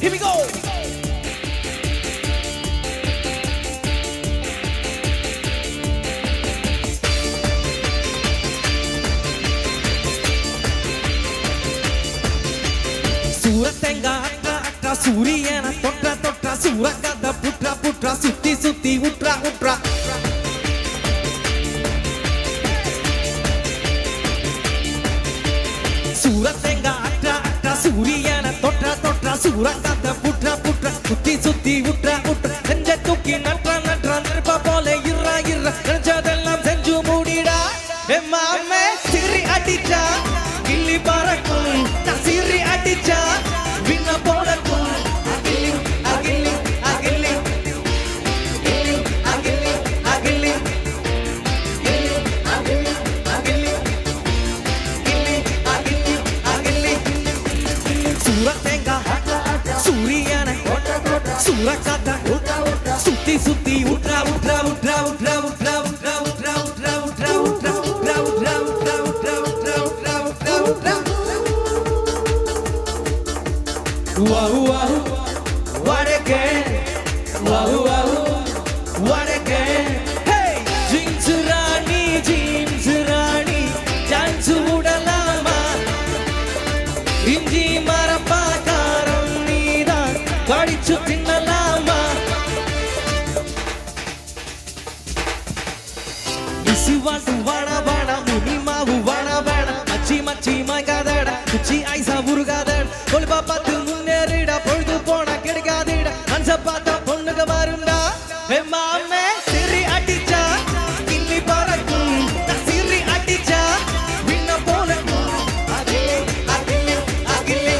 Here we go. Suratenga atra suriyana totra surakada putra sutti utra Suratenga atra suriyana totra surakada putra sutti utra nெஞ்ச தூக்கி நட்ற நெருப்ப போல irra நெஞ்சதெல்லாம் செஞ்சு மூடிடா மாமே சிரி அடிச்சா கிள்ளி பறக்கும் சிரி அடிச்சா விண்ண போலக்கும் அகிலி Suratenga suriyana surakada sutti utra Wow, what again? Wow, what again? Hey, jeans rani, dance udalama. Inji marapakaram needa, kadichu tinnalama. Isivantu vada, munimavu vada, machi magadada, kuchi aisa urgadada, kolba patu. பொழுது போனா கிடைக்காதீடா அன்ச பார்த்தா பொண்ணுக்கு வருண்டா மாமே சிரி அடிச்சா கிள்ளி பறக்கும் சிரி அடிச்சா விண்ண போலக்கும் அகிலி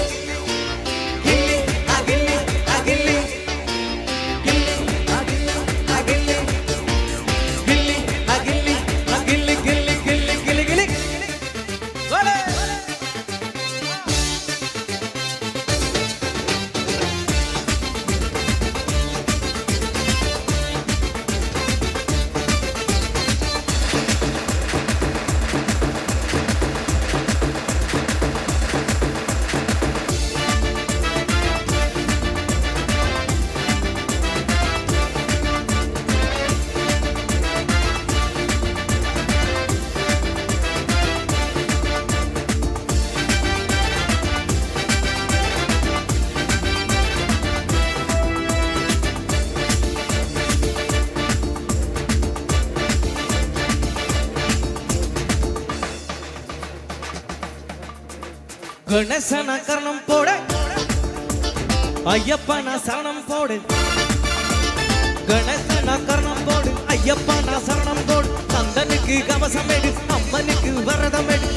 கணேசன கரணம் போட ஐயப்பன சரணம் போடு கணேசன கரணம் போடு ஐயப்பன சரணம் போடு கந்தனுக்கு கவசம் எடு அம்மனுக்கு வரதம் எடு